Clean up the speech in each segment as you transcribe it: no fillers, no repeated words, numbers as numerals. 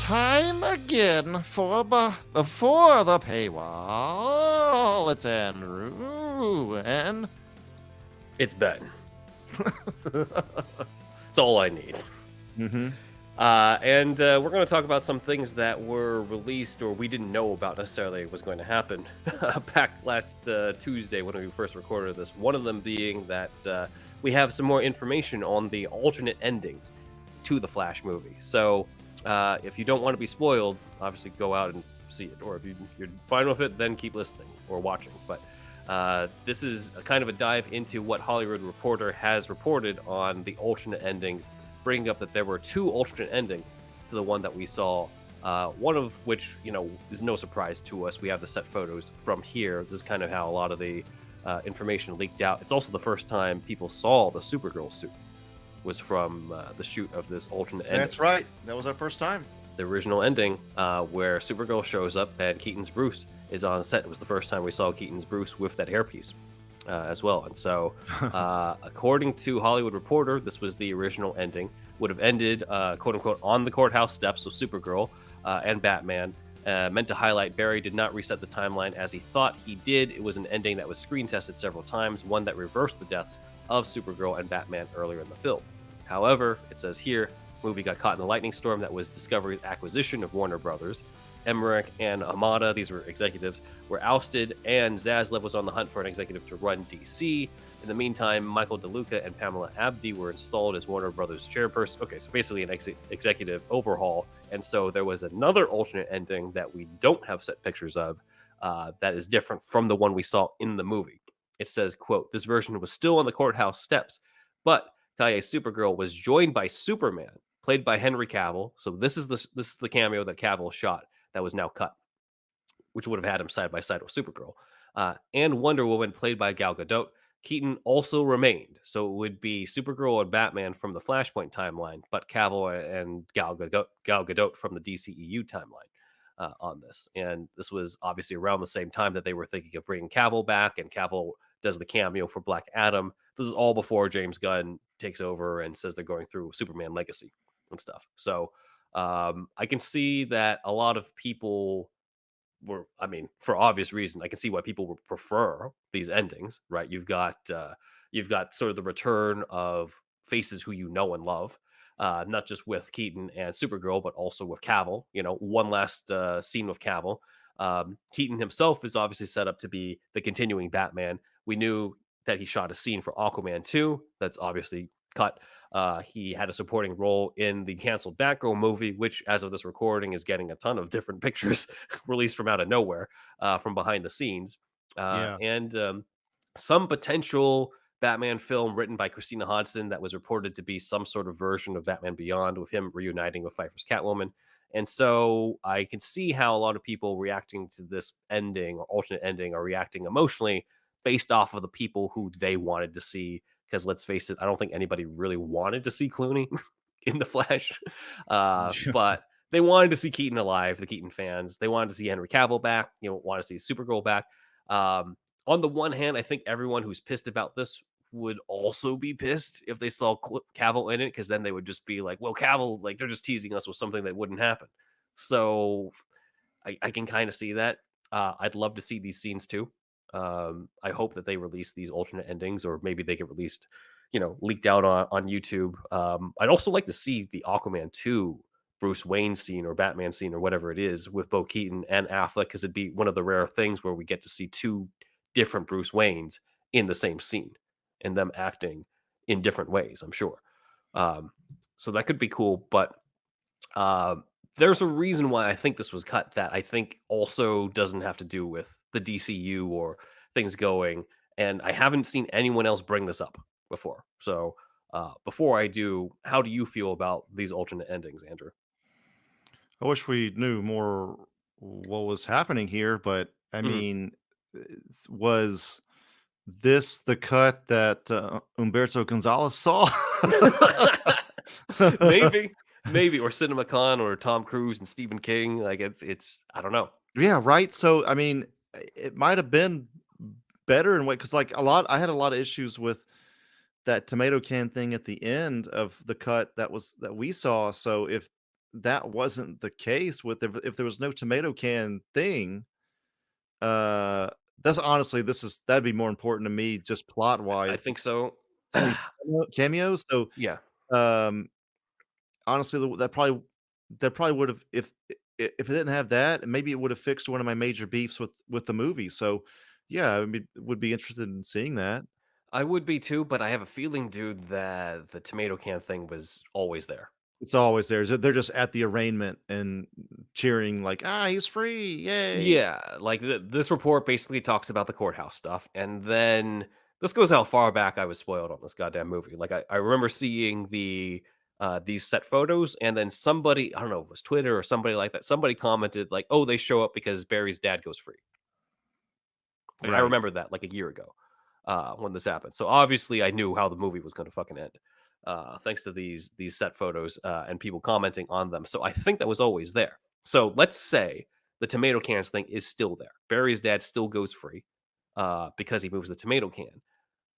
time again before the paywall. It's Andrew and It's Ben. It's all I need. mm-hmm. And we're going to talk about some things that were released or we didn't know about necessarily was going to happen back last Tuesday when we first recorded this. One of them being that we have some more information on the alternate endings to the Flash movie. So if you don't want to be spoiled, obviously go out and see it. Or if you're fine with it, then keep listening or watching. But this is a kind of a dive into what Hollywood Reporter has reported on the alternate endings, bringing up that there were two alternate endings to the one that we saw, one of which, is no surprise to us. We have the set photos from here. This is kind of how a lot of the information leaked out. It's also the first time people saw the Supergirl suit was from the shoot of this alternate ending. That's right. That was our first time. The original ending where Supergirl shows up and Keaton's Bruce is on set. It was the first time we saw Keaton's Bruce with that hairpiece as well. And so, according to Hollywood Reporter, this was the original ending. Would have ended, quote unquote, on the courthouse steps with Supergirl and Batman. Meant to highlight Barry did not reset the timeline as he thought he did. It was an ending that was screen tested several times, one that reversed the deaths of Supergirl and Batman earlier in the film. However, it says here, movie got caught in the lightning storm that was Discovery's acquisition of Warner Brothers. Emmerich and Hamada, these were executives, were ousted, and Zaslav was on the hunt for an executive to run DC. In the meantime, Michael DeLuca and Pamela Abdi were installed as Warner Brothers chairperson. Okay, so basically an executive overhaul. And so there was another alternate ending that we don't have set pictures of that is different from the one we saw in the movie. It says, quote, this version was still on the courthouse steps, but Kaye's Supergirl was joined by Superman, played by Henry Cavill. So this is the cameo that Cavill shot that was now cut, which would have had him side by side with Supergirl. And Wonder Woman, played by Gal Gadot. Keaton also remained, so it would be Supergirl and Batman from the Flashpoint timeline, but Cavill and Gal Gadot from the DCEU timeline on this. And this was obviously around the same time that they were thinking of bringing Cavill back, and Cavill does the cameo for Black Adam. This is all before James Gunn takes over and says they're going through Superman Legacy and stuff. So I can see that a lot of people for obvious reason, I can see why people would prefer these endings, right? You've got sort of the return of faces who you know and love, not just with Keaton and Supergirl, but also with Cavill. One last scene with Cavill. Keaton himself is obviously set up to be the continuing Batman. We knew that he shot a scene for Aquaman 2. That's obviously cut. He had a supporting role in the canceled Batgirl movie, which, as of this recording, is getting a ton of different pictures released from out of nowhere, from behind the scenes. And some potential Batman film written by Christina Hodson that was reported to be some sort of version of Batman Beyond, with him reuniting with Pfeiffer's Catwoman. And so I can see how a lot of people reacting to this ending or alternate ending are reacting emotionally based off of the people who they wanted to see. Because let's face it, I don't think anybody really wanted to see Clooney in the Flash. But they wanted to see Keaton alive, the Keaton fans. They wanted to see Henry Cavill back, want to see Supergirl back. On the one hand, I think everyone who's pissed about this would also be pissed if they saw Cavill in it, because then they would just be like, well, Cavill, like, they're just teasing us with something that wouldn't happen. So I can kind of see that. I'd love to see these scenes too. I hope that they release these alternate endings, or maybe they get released, leaked out on YouTube. I'd also like to see the Aquaman 2 Bruce Wayne scene or Batman scene or whatever it is with Bo Keaton and Affleck, because it'd be one of the rare things where we get to see two different Bruce Waynes in the same scene and them acting in different ways, I'm sure. So that could be cool, but there's a reason why I think this was cut that I think also doesn't have to do with the DCU or things going. And I haven't seen anyone else bring this up before. So before I do, how do you feel about these alternate endings, Andrew? I wish we knew more what was happening here, but I Mhm. mean, was this the cut that Humberto Gonzalez saw? maybe, or CinemaCon or Tom Cruise and Stephen King. Like it's I don't know. Yeah, right. So I mean, it might have been better in way, because like I had a lot of issues with that tomato can thing at the end of the cut that we saw. So if that wasn't the case with if there was no tomato can thing, uh, that's honestly, that'd be more important to me just I plot-wise, think so. some of these cameos, so, Yeah. um, honestly, that probably would've if it didn't have that, maybe it would've fixed one of my major beefs with the movie, so, yeah, I mean, would be interested in seeing that. I would be too, but I have a feeling, dude, that the tomato can thing was always there. It's always there. They're just at the arraignment and cheering like, "Ah, he's free, yay." Yeah, like this report basically talks about the courthouse stuff, and then this goes how far back I was spoiled on this goddamn movie. Like I remember seeing these set photos, and then somebody, I don't know if it was Twitter or somebody like that, somebody commented like, "Oh, they show up because Barry's dad goes free." Like, I Right. remember that like a year ago when this happened. So obviously, I knew how the movie was going to fucking end, thanks to these set photos and people commenting on them. So I think that was always there. So let's say the tomato cans thing is still there. Barry's dad still goes free because he moves the tomato can.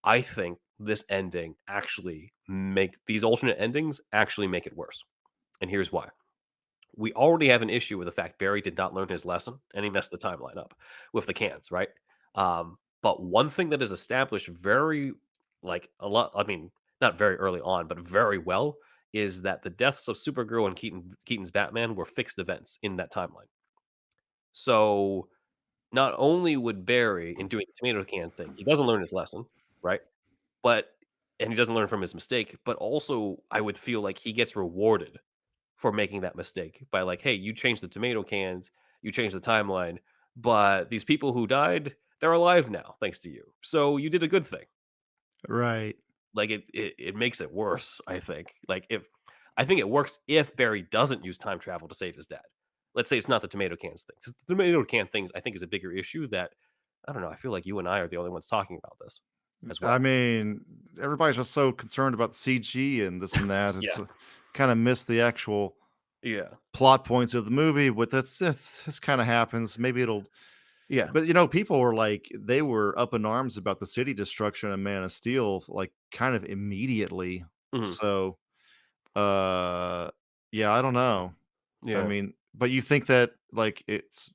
I think this ending actually make these alternate endings actually make it worse. And here's why. We already have an issue with the fact Barry did not learn his lesson and he messed the timeline up with the cans, right? But one thing that is established very, like a lot, I mean, not very early on, but very well, is that the deaths of Supergirl and Keaton's Batman were fixed events in that timeline. So not only would Barry, in doing the tomato can thing, he doesn't learn his lesson, right? But and he doesn't learn from his mistake, but also I would feel like he gets rewarded for making that mistake by like, "Hey, you changed the tomato cans, you changed the timeline, but these people who died, they're alive now thanks to you. So you did a good thing." Right. Like it makes it worse, I think. Like if I think it works if Barry doesn't use time travel to save his dad. Let's say it's not the tomato cans thing. 'Cause the tomato can things I think is a bigger issue that I don't know, I feel like you and I are the only ones talking about this as I well. mean, everybody's just so concerned about CG and this and that. Yeah. It's kinda missed the actual Yeah. plot points of the movie, but that's this kinda happens. Maybe it'll Yeah. but, people were like they were up in arms about the city destruction in Man of Steel, like, kind of immediately. Mhm. So, uh, yeah, I don't know. I Yeah. mean, but you think that, like, it's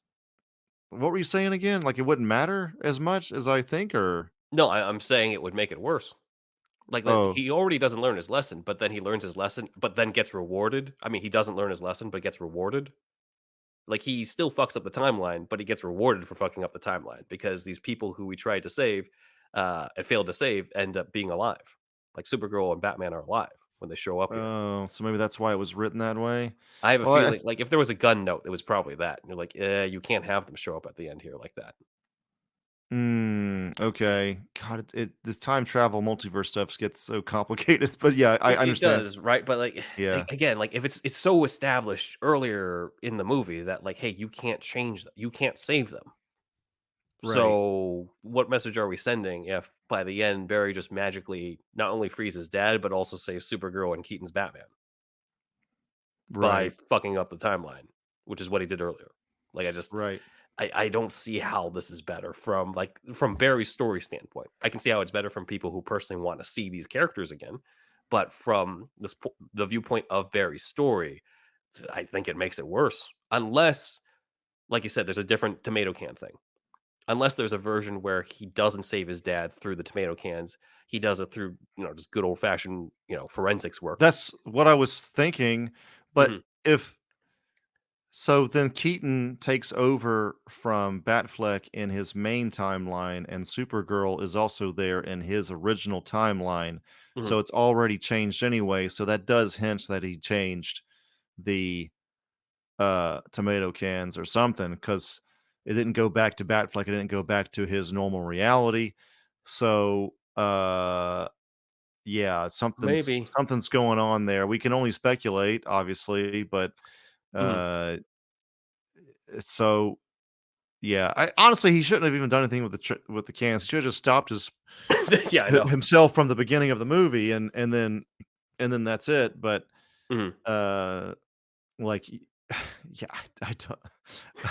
what were you saying again? Like, it wouldn't matter as much as I think, or No, I'm saying it would make it worse. Like, that oh, he already doesn't learn his lesson, but then he learns his lesson, but then gets rewarded. I mean, he doesn't learn his lesson, but gets rewarded. Like, he still fucks up the timeline, but he gets rewarded for fucking up the timeline because these people who we tried to save, and failed to save end up being alive. Like, Supergirl and Batman are alive when they show up here. oh, so maybe that's why it was written that way? I have a Well, feeling like, if there was a gun note, it was probably that. And you're like, you can't have them show up at the end here like that." Okay. God, this time travel multiverse stuff gets so complicated, but yeah, I It understand. does, right? But, like, Yeah, again, like, if it's so established earlier in the movie that, like, "Hey, you can't change them. You can't save them." right, So, what message are we sending if by the end, Barry just magically not only frees his dad, but also saves Supergirl and Keaton's Batman by right, fucking up the timeline, which is what he did earlier. Like, right. I don't see how this is better from, like, from Barry's story standpoint. I can see how it's better from people who personally want to see these characters again, but from the viewpoint of Barry's story, I think it makes it worse. Unless, like you said, there's a different tomato can thing. Unless there's a version where he doesn't save his dad through the tomato cans, he does it through, just good old fashioned, forensics work. That's what I was thinking, but Mhm, if so then Keaton takes over from Batfleck in his main timeline, and Supergirl is also there in his original timeline, mhm. so it's already changed anyway, so that does hint that he changed the tomato cans or something because it didn't go back to Batfleck, it didn't go back to his normal reality. So, yeah, something's Maybe. something's going on there. We can only speculate, obviously, but, Mhm. uh, so, yeah, I honestly, he shouldn't have even done anything with the cans. He should have just stopped Yeah, I know. himself from the beginning of the movie, and then that's it, but, Mhm. uh, like, yeah, I don't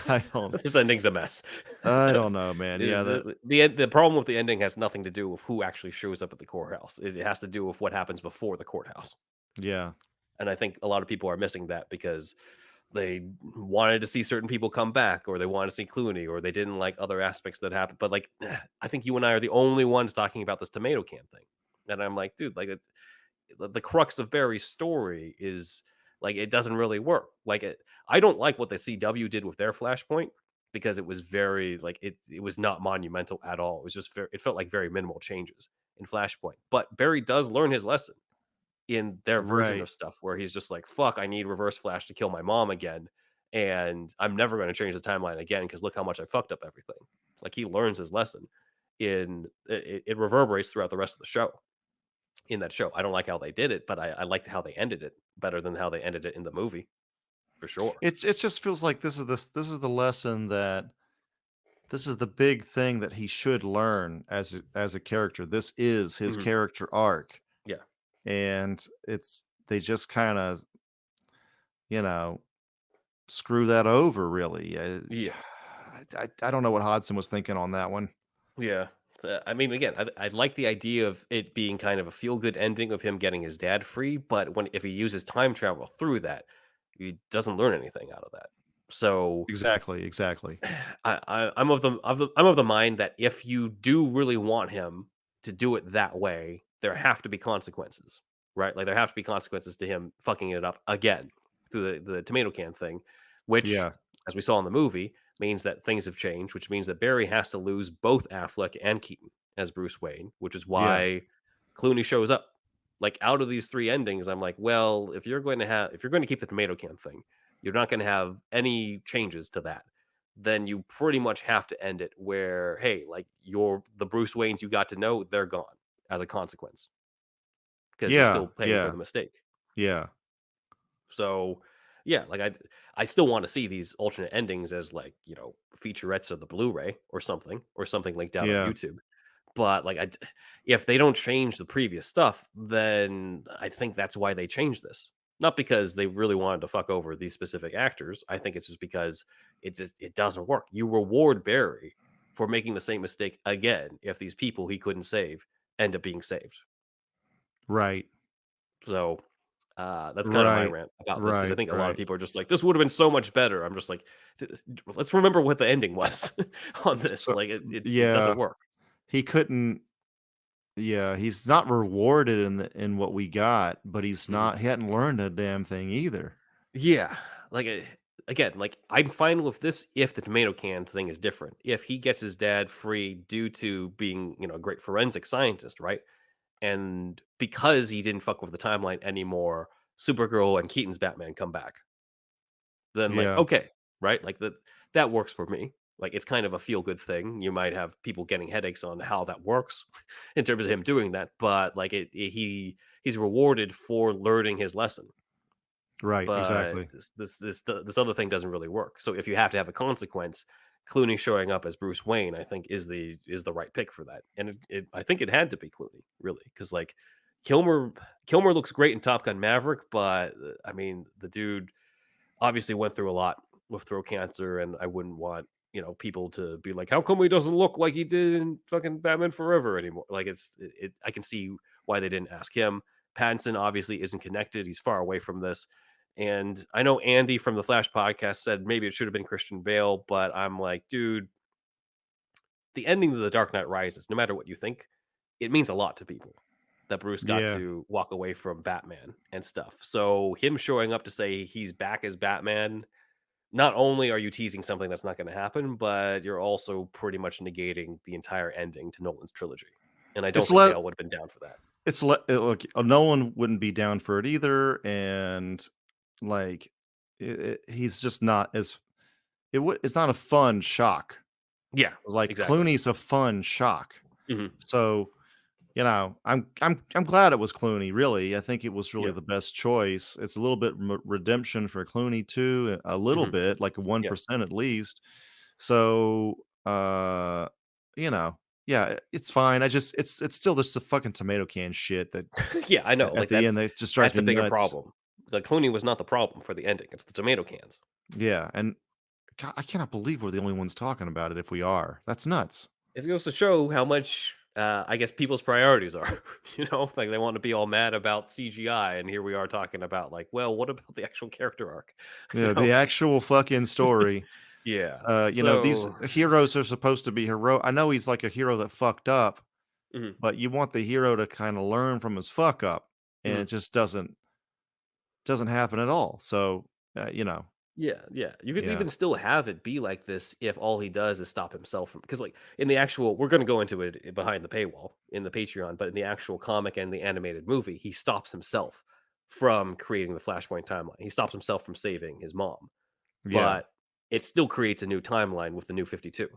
I don't This ending's a mess. I don't know, man. Yeah, that The problem with the ending has nothing to do with who actually shows up at the courthouse. It has to do with what happens before the courthouse. yeah. And I think a lot of people are missing that because they wanted to see certain people come back, or they wanted to see Clooney, or they didn't like other aspects that happened. But like, I think you and I are the only ones talking about this tomato can thing. And I'm like, dude, like it's the crux of Barry's story is like it doesn't really work. Like I don't like what the CW did with their Flashpoint because it was very like it was not monumental at all. It was just it felt like very minimal changes in Flashpoint. But Barry does learn his lesson in their version Right. of stuff where he's just like, "Fuck, I need Reverse Flash to kill my mom again, and I'm never going to change the timeline again because look how much I fucked up everything." Like he learns his lesson in it reverberates throughout the rest of the show. In that show, I don't like how they did it, but I liked how they ended it better than how they ended it in the movie for sure. It just feels like this is the lesson that this is the big thing that he should learn as a character. This is his Mhm. character arc, Yeah, and it's they just kinda, you know, screw that over really. yeah, I don't know what Hodson was thinking on that one. yeah. I mean, again, I like the idea of it being kind of a feel good ending of him getting his dad free, but when if he uses time travel through that, he doesn't learn anything out of that. So Exactly, exactly. I'm of the mind that if you do really want him to do it that way, there have to be consequences, right? Like there have to be consequences to him fucking it up again through the tomato can thing, which, Yeah, as we saw in the movie, means that things have changed, which means that Barry has to lose both Affleck and Keaton as Bruce Wayne, which is yeah, why Clooney shows up. Like out of these three endings, I'm like, well, if you're going to keep the tomato can thing, you're not going to have any changes to that, then you pretty much have to end it where, hey, like the Bruce Waynes you got to know, they're gone as a consequence because you're yeah, still paying for yeah, the mistake. yeah, So, yeah, like I still want to see these alternate endings as like featurettes of the Blu-ray or something linked out on yeah. YouTube. But like if they don't change the previous stuff, then I think that's why they changed this. Not because they really wanted to fuck over these specific actors. I think it's just because it doesn't work. You reward Barry for making the same mistake again if these people he couldn't save end up being saved. Right, So that's kind of my right, rant about this because I right, think a lot of right. people are just like, this would have been so much better. I'm just like, let's remember what the ending was on this. So Like it doesn't yeah, work. he couldn't yeah, he's not rewarded in what we got, but Mhm. he hadn't learned a damn thing either. Yeah, like, again, like, I'm fine with this if the tomato can thing is different. If he gets his dad free due to being, a great forensic scientist, right? And because he didn't fuck with the timeline anymore, Supergirl and Keaton's Batman come back. Then, like, Yeah, okay, right? Like, that works for me. Like, it's kind of a feel-good thing. You might have people getting headaches on how that works in terms of him doing that, but, like, he's rewarded for learning his lesson. right, But exactly. this other thing doesn't really work. So if you have to have a consequence, Clooney showing up as Bruce Wayne, I think is the right pick for that. And I think it had to be Clooney, really, because like Kilmer Kilmer looks great in Top Gun Maverick, but I mean the dude obviously went through a lot with throat cancer, and I wouldn't want people to be like, how come he doesn't look like he did in fucking Batman Forever anymore? Like I can see why they didn't ask him. Pattinson obviously isn't connected; he's far away from this. And I know Andy from the Flash podcast said maybe it should have been Christian Bale, but I'm like, dude, the ending of The Dark Knight Rises, no matter what you think, it means a lot to people that Bruce got Yeah. to walk away from Batman and stuff. So him showing up to say he's back as Batman, not only are you teasing something that's not going to happen, but you're also pretty much negating the entire ending to Nolan's trilogy. And I don't It's think let Bale would have been down for that. look, no one wouldn't be down for it either, and, like, he's just not as it's not a fun shock. Yeah, Like, exactly. Clooney's a fun shock. Hmm. So, I'm glad it was Clooney, really. I think it was really Yeah. the best choice. It's a little bit redemption for Clooney too, a little Hmm. bit, like Yeah. 1% at least. So, you know, yeah, it's fine. It's still just a fucking tomato can shit that Yeah, I know. at Like the end that just drives that's me a bigger nuts. problem. Like Clooney was not the problem for the ending. It's the tomato cans. Yeah, and I cannot believe we're the only ones talking about it if we are. That's nuts. It goes to show how much I guess people's priorities are, like they want to be all mad about CGI, and here we are talking about like, well, what about the actual character arc? you Yeah, the know? actual fucking story. Yeah. These So, heroes are supposed to be hero I know he's like a hero that fucked up, mhm, but you want the hero to kinda learn from his fuck up, and mhm. it just doesn't happen at all. So, you know, Yeah, yeah. You could yeah. even still have it be like this if all he does is stop himself from, because like in the actual, we're going to go into it behind the paywall in the Patreon, but in the actual comic and the animated movie, he stops himself from creating the Flashpoint timeline. He stops himself from saving his mom, Yeah, but it still creates a new timeline with the new 52.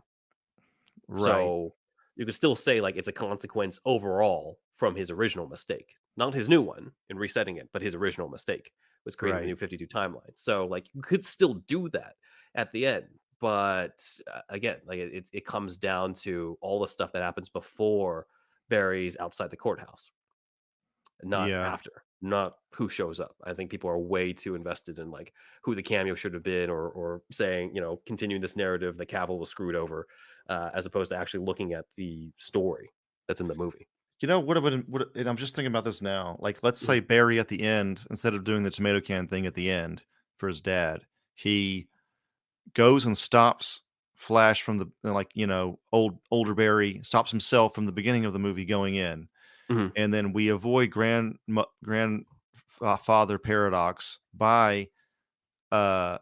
right. So you could still say like it's a consequence overall from his original mistake, not his new one in resetting it, but his original mistake was creating the Right. new 52 timeline. So like you could still do that at the end, but again, like it comes down to all the stuff that happens before Barry's outside the courthouse, not Yeah. after, not who shows up. I think people are way too invested in like who the cameo should have been, or saying, continuing this narrative that Cavill was screwed over, as opposed to actually looking at the story that's in the movie. You know, what have been what and I'm just thinking about this now. Like, let's Mhm, say Barry at the end, instead of doing the tomato can thing at the end for his dad, he goes and stops Flash from older Barry stops himself from the beginning of the movie going in, mhm, and then we avoid grandfather paradox by, uh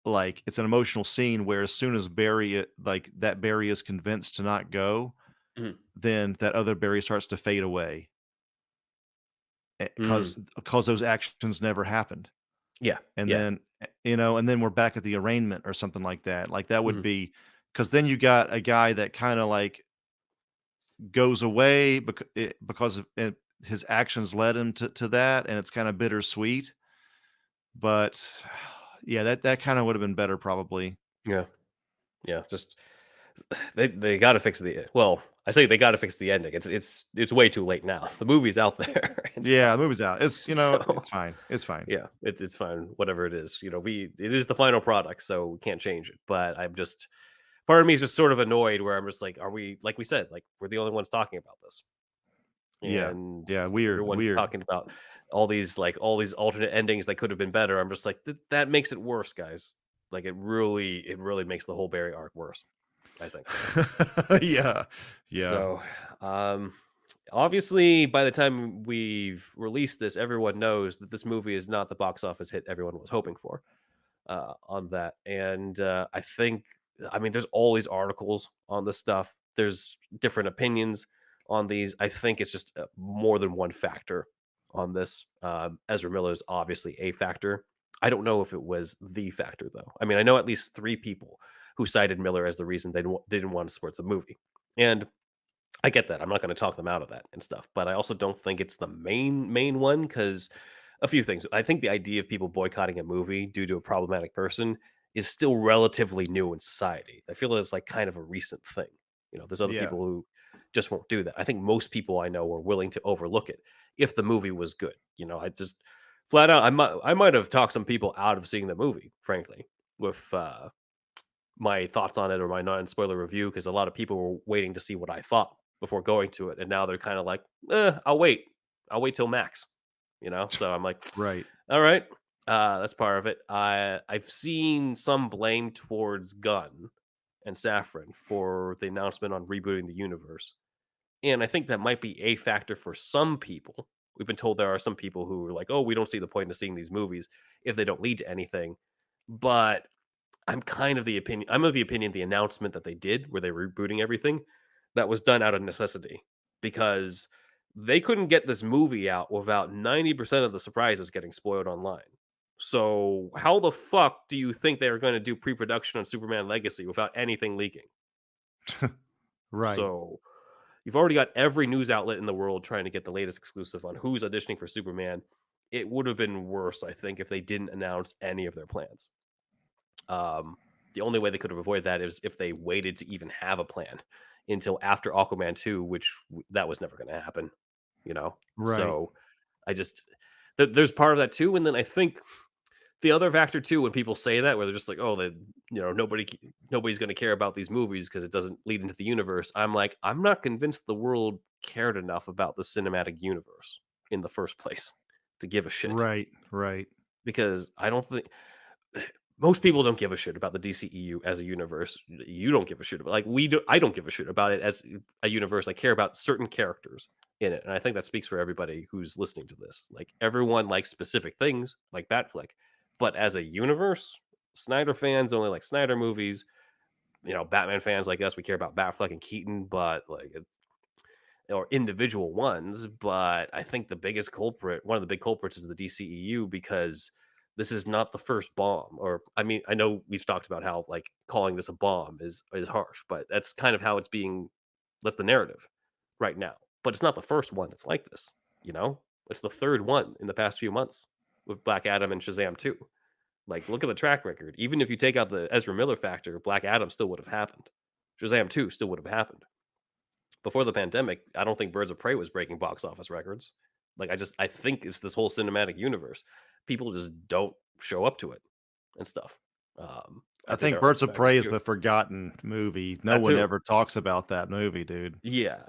like, it's an emotional scene where as soon as Barry is convinced to not go, mhm, then that other Barry starts to fade away, mm. because those actions never happened, Yeah, and yeah, then, and then we're back at the arraignment or something like, that would mhm, be because then you got a guy that kinda, like, goes away because of his actions led him to that, and it's kinda bittersweet, but, yeah, that kinda would've been better probably. yeah, yeah. Just they got to fix the, well. I say they got to fix the ending. It's way too late now. The movie's out there and Yeah, the stuff. movie's out. So It's fine, it's fine. yeah, it's fine. Whatever it is, it is the final product, so we can't change it. But I'm just, part of me is just sort of annoyed where I'm just like, are we, like we said, like we're the only ones talking about this, Yeah. and Yeah, weird, everyone weird. talking about all these alternate endings that could have been better. I'm just like, that makes it worse, guys. Like it really makes the whole Barry arc worse, I think. Yeah, yeah, So, obviously, by the time we've released this, everyone knows that this movie is not the box office hit everyone was hoping for, on that. And I think, I mean, there's all these articles on this stuff. There's different opinions on these. I think it's just more than one factor on this. Ezra Miller is obviously a factor. I don't know if it was the factor though. I mean, I know at least three people who cited Miller as the reason they didn't want to support the movie, and I get that. I'm not going to talk them out of that and stuff, but I also don't think it's the main one, because a few things. I think the idea of people boycotting a movie due to a problematic person is still relatively new in society. I feel it's like kind of a recent thing. There's other yeah. people who just won't do that. I think most people I know are willing to overlook it if the movie was good. I just flat out, I might have talked some people out of seeing the movie, frankly, with my thoughts on it or my non-spoiler review, because a lot of people were waiting to see what I thought before going to it, and now they're kind of like, I'll wait till Max." So I'm like, Right. all right, that's part of it. I've seen some blame towards Gunn and Safran for the announcement on rebooting the universe, and I think that might be a factor for some people. We've been told there are some people who are like, "Oh, we don't see the point of seeing these movies if they don't lead to anything," but I'm of the opinion the announcement that they did, where they were rebooting everything, that was done out of necessity, because they couldn't get this movie out without 90% of the surprises getting spoiled online. So how the fuck do you think they are going to do pre-production on Superman Legacy without anything leaking? Right. So you've already got every news outlet in the world trying to get the latest exclusive on who's auditioning for Superman. It would have been worse, I think, if they didn't announce any of their plans. Um, the only way they could have avoided that is if they waited to even have a plan until after Aquaman 2, which that was never going to happen, you know? Right. So I just, there's part of that too. And then I think the other factor too, when people say that, where they're just like, "Oh, nobody's going to care about these movies because it doesn't lead into the universe." I'm like, I'm not convinced the world cared enough about the cinematic universe in the first place to give a shit. Right, right. Because I don't think most people don't give a shit about the DCEU as a universe. You don't give a shit about like we do. I don't give a shit about it as a universe. I care about certain characters in it, and I think that speaks for everybody who's listening to this. Like everyone likes specific things, like Batfleck, but as a universe, Snyder fans only like Snyder movies. Batman fans like us, we care about Batfleck and Keaton, but or individual ones. But I think one of the big culprits, is the DCEU because this is not the first bomb. Or I mean, I know we've talked about how like calling this a bomb is harsh, but that's kind of how it's being. That's the narrative right now. But it's not the first one that's like this. It's the third one in the past few months with Black Adam and Shazam 2. Like, look at the track record. Even if you take out the Ezra Miller factor, Black Adam still would have happened. Shazam 2 still would have happened. Before the pandemic, I don't think Birds of Prey was breaking box office records. Like, I think it's this whole cinematic universe. People just don't show up to it and stuff. I I think think there are Birds of factors Prey is too. the forgotten movie. No That one too. ever talks about that movie, dude. Yeah,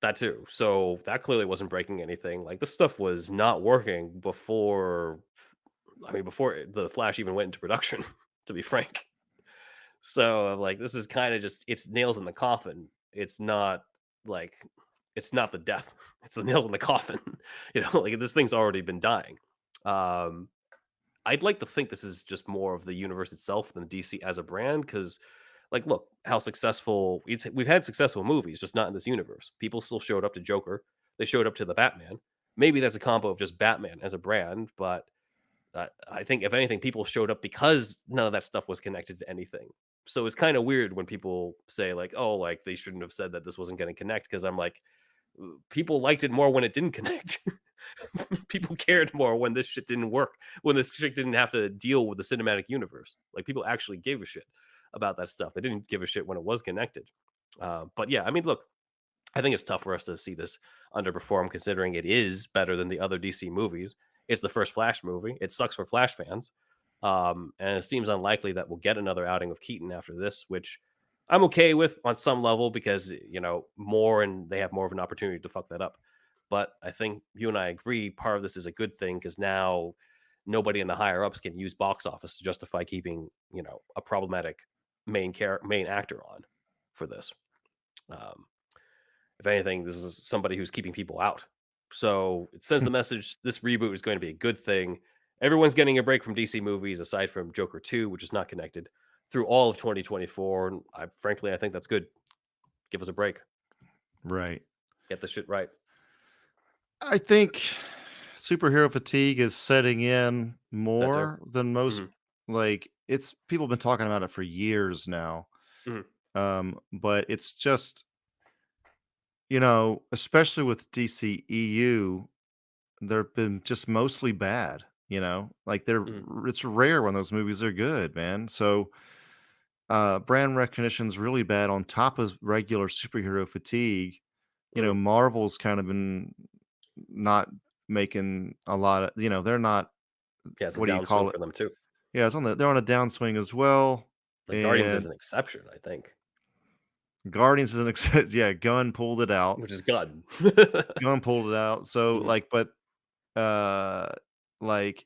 that too. So that clearly wasn't breaking anything. Like this stuff was not working before. I mean, before the Flash even went into production. To be frank, so I'm like, this is kind of just it's nails in the coffin. Like it's not the death. It's the nail in the coffin. Like this thing's already been dying. Um, I'd like to think this is just more of the universe itself than DC as a brand, because, like, look how successful we've had successful movies, just not in this universe. People still showed up to Joker. They showed up to the Batman. Maybe that's a combo of just Batman as a brand, but I think if anything, people showed up because none of that stuff was connected to anything. So it's kind of weird when people say like, "Oh, like they shouldn't have said that this wasn't going to connect," because I'm like, people liked it more when it didn't connect. People cared more when this shit didn't work, when this shit didn't have to deal with the cinematic universe. Like people actually gave a shit about that stuff. They didn't give a shit when it was connected. But yeah, I mean, look, I think it's tough for us to see this underperform considering it is better than the other DC movies. It's the first Flash movie. It sucks for Flash fans. And it seems unlikely that we'll get another outing of Keaton after this, which I'm okay with on some level because, more and they have more of an opportunity to fuck that up. But I think you and I agree part of this is a good thing because now nobody in the higher ups can use box office to justify keeping, a problematic main actor on for this. Um, if anything, this is somebody who's keeping people out. So it sends the message this reboot is going to be a good thing. Everyone's getting a break from DC movies aside from Joker 2, which is not connected, through all of 2024. And frankly, I think that's good. Give us a break. Right. Get this shit right. I think superhero fatigue is setting in That too. more than most. Hmm. Like it's people have been talking about it for years now. Hmm. But it's just especially with DCEU, they've been just mostly bad. Like Hmm. it's rare when those movies are good, man. So brand recognition's really bad on top of regular superhero fatigue. Hmm. Marvel's kind of been not making a lot of, they're not, Yeah, it's a what do you downswing call it? for them too. Yeah, they're on a downswing as well. Like Guardians is And an exception, I think, Guardians is an yeah, Gunn pulled it out. which is good. Gunn pulled it out. So Hmm. uh like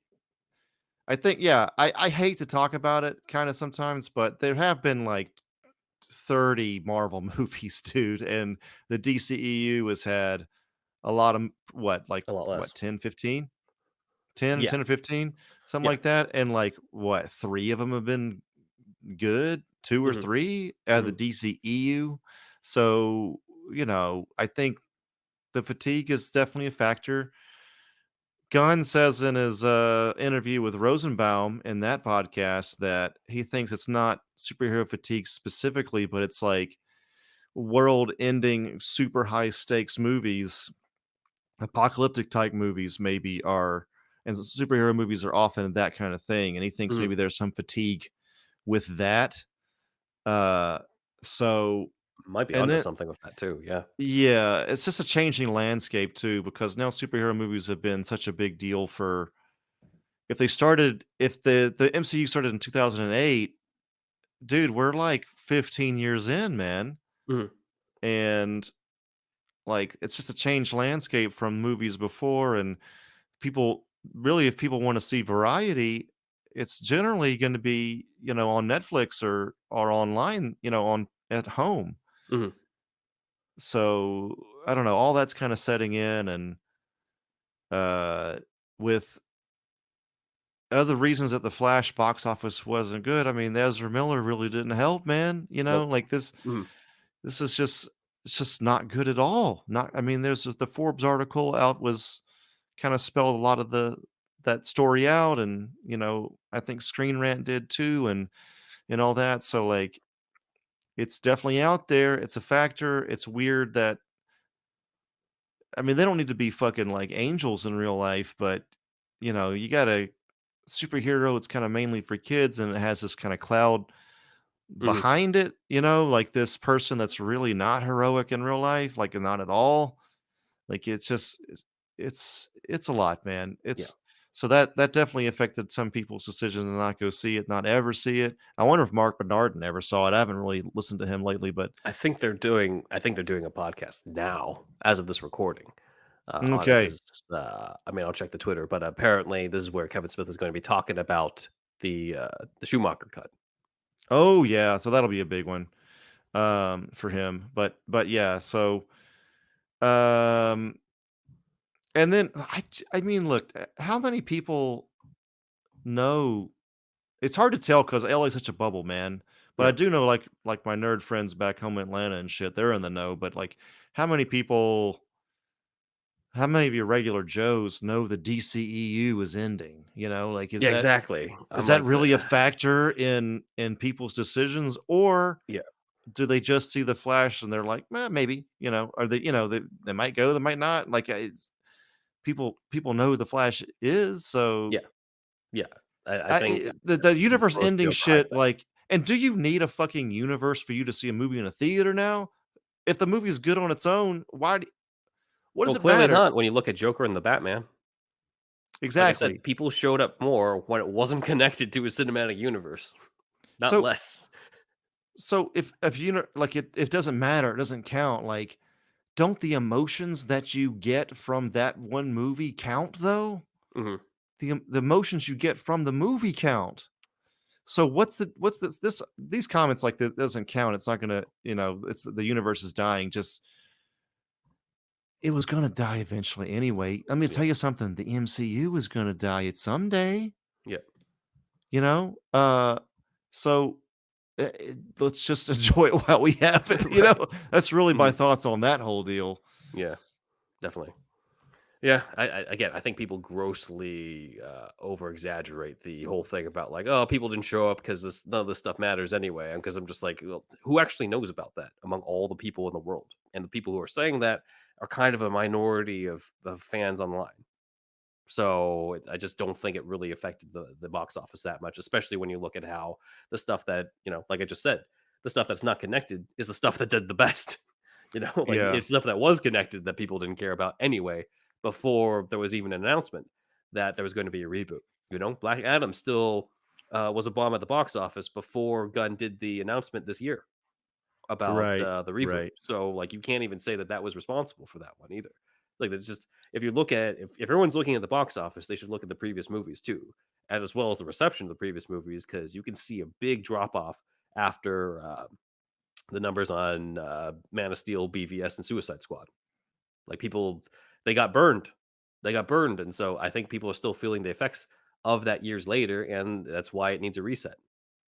I think, yeah, I hate to talk about it kind of sometimes, but there have been like 30 Marvel movies, dude, and the DCEU has had a lot of A lot less. 10, 15, 10, Yeah. 10 or 15, something Yeah. like that. And like what, three of them have been good, two or Hmm. three out of the Hmm. DCEU. So, I think the fatigue is definitely a factor. Gunn says in his interview with Rosenbaum in that podcast that he thinks it's not superhero fatigue specifically, but it's like world ending, super high stakes movies, apocalyptic type movies maybe are, and superhero movies are often that kind of thing. And he thinks Hmm. maybe there's some fatigue with that. Uh, so, Might be and onto then, something with that too. Yeah. yeah, it's just a changing landscape too, because now superhero movies have been such a big deal for if the MCU started in 2008, dude, we're like 15 years in, man. Mhm. And like it's just a changed landscape from movies before, and people really, if people want to see variety, it's generally going to be, on Netflix or online, on at home. Mhm. So I don't know, all that's kind of setting in, and uh with other reasons that the Flash box office wasn't good. I mean, Ezra Miller really didn't help, man. Nope. Like Mhm. this is just it's just not good at all. Not I mean, there's the Forbes article out was kind of spelled a lot of that story out, and I think Screen Rant did too, and all that. So like it's definitely out there. It's a factor. It's weird that I mean, they don't need to be fucking like angels in real life, but you got a superhero. It's kind of mainly for kids, and it has this kind of cloud Mhm. behind it, like this person that's really not heroic in real life, like not at all. Like it's just it's a lot, man. Yeah. It's so that definitely affected some people's decision to not go see it, not ever see it. I wonder if Mark Bernardin ever saw it. I haven't really listened to him lately, but I think they're doing a podcast now as of this recording, on it okay. 'cause, I mean, I'll check the Twitter, but apparently this is where Kevin Smith is gonna be talking about the Schumacher cut. Oh yeah, so that'll be a big one for him. But yeah, so um and then I mean, look, how many people know. It's hard to tell because LA is such a bubble, man. But I Yeah. do know, like my nerd friends back home in Atlanta and shit, they're in the know. But like, how many people, how many of your regular Joes know the DCEU is ending? Like, Yeah, exactly. is I'm that like, really a factor in people's decisions, or yeah, do they just see the Flash and they're like, maybe, or they might go, they might not. Like, it's people know who the Flash is, so yeah, yeah. I think the people universe grossly ending overhype shit, that. like, and do you need a fucking universe for you to see a movie in a theater now? If the movie is good on its own, what does Well, it clearly matter? not when you look at Joker and the Batman. Like I said, Exactly. people showed up more when it wasn't connected to a cinematic universe, not So less. if like it doesn't matter, it doesn't count, like, don't the emotions that you get from that one movie count though? Mhm. The emotions you get from the movie count. So what's this these comments like this doesn't count. It's not gonna, it's the universe is dying. Just it was gonna die eventually anyway. Let me Yeah, tell you something, the MCU is gonna die it someday, yeah, you know? So, let's just enjoy it while we have it, right. That's really my Mhm. thoughts on that whole deal. Yeah, definitely. Yeah, again, I think people grossly over exaggerate the whole thing about like, oh, people didn't show up because this none of this stuff matters anyway. And because I'm just like, well, who actually knows about that among all the people in the world? And the people who are saying that are kind of a minority of fans online. So I just don't think it really affected the box office that much, especially when you look at how the stuff that like I just said, the stuff that's not connected is the stuff that did the best. Like Yeah, it's stuff that was connected that people didn't care about anyway before there was even an announcement that there was going to be a reboot. Black Adam still was a bomb at the box office before Gunn did the announcement this year about right, the reboot. right. So like you can't even say that that was responsible for that one either. Like it's just if you look at if everyone's looking at the box office, they should look at the previous movies too, and as well as the reception of the previous movies, because you can see a big drop off after the numbers on Man of Steel, BVS, and Suicide Squad. Like people, they got burned, and so I think people are still feeling the effects of that years later, and that's why it needs a reset.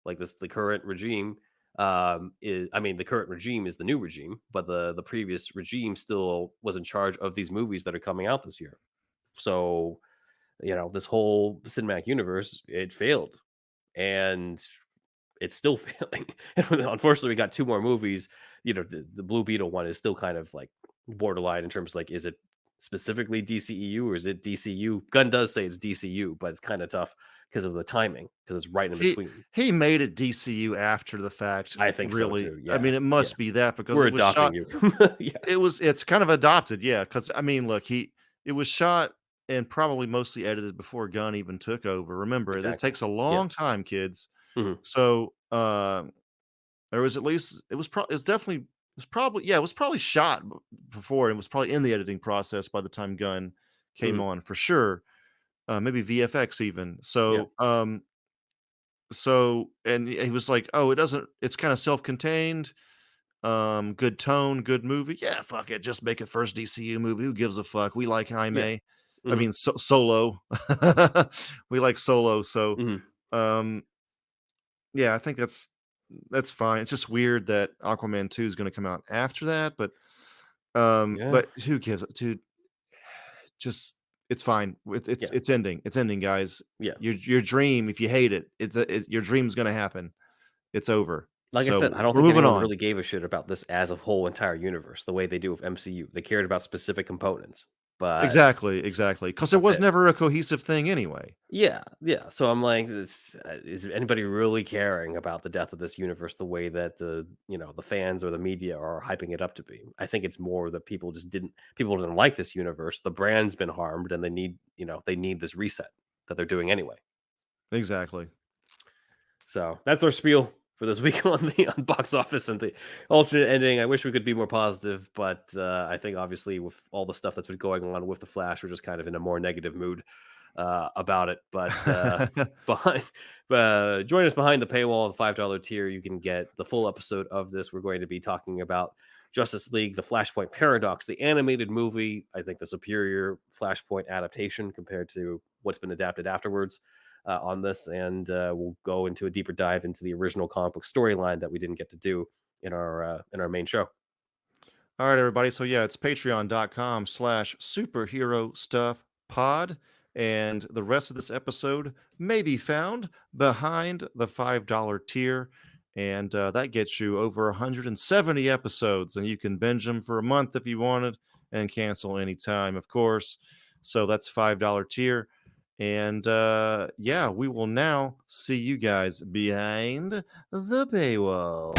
Like this, the current regime is, I mean, the current regime is the new regime, but the previous regime still was in charge of these movies that are coming out this year. So this whole cinematic universe it failed, and it's still failing. And unfortunately, we got 2 more movies. The Blue Beetle one is still kind of like borderline in terms of like, is it specifically DCEU or is it DCU? Gunn does say it's DCU, but it's kind of tough because of the timing, because it's right in He between. he made it DCU after the fact, I think so really. too. I Yeah. mean, it Yeah. must be that because We're it was adopting shot you. Yeah. it's kind of adopted, yeah. Because I mean, look, it was shot and probably mostly edited before Gunn even took over. Remember, it Exactly. takes a Yeah. long time, kids. Mhm. So, there was at least it was definitely it was probably yeah, it was probably shot before, and was probably in the editing process by the time Gunn came Mhm. on for sure. Maybe VFX even. Yeah. And he was like, "Oh, it's kind of self-contained, good tone, good movie. Yeah, fuck it, just make it first DCU movie. Who gives a fuck? We like Yeah. Jaime. I Mhm. mean, Solo. We like Solo, so Mhm. um yeah, I think that's fine. It's just weird that Aquaman 2 is gonna come out after that, Yeah. but who gives a dude, just it's fine. Yeah. It's ending. It's ending, guys. Yeah. Your dream, if you hate it, your dream's gonna happen. It's over. Like I said, So, I don't we're think moving anyone on. really gave a shit about this as a whole entire universe the way they do with MCU. They cared about specific components, but Exactly. Because it that's was it. never a cohesive thing anyway. Yeah, yeah. So I'm like, this is anybody really caring about the death of this universe the way that the fans or the media are hyping it up to be? I think it's more that people didn't like this universe. The brand's been harmed, and they need this reset that they're doing anyway. Exactly. So that's our spiel for this week on box office and the alternate ending. I wish we could be more positive, but I think obviously with all the stuff that's been going on with the Flash, we're just kind of in a more negative mood about it. But behind, join us behind the paywall, the $5 tier. You can get the full episode of this. We're going to be talking about Justice League, the Flashpoint Paradox, the animated movie. I think the superior Flashpoint adaptation compared to what's been adapted afterwards on this, and we'll go into a deeper dive into the original comic book storyline that we didn't get to do in our main show. All right, everybody. So yeah, it's patreon.com/superhero stuff pod. And the rest of this episode may be found behind the $5 tier. And that gets you over 170 episodes. And you can binge them for a month if you wanted and cancel anytime, of course. So that's $5 tier. And yeah, we will now see you guys behind the paywall.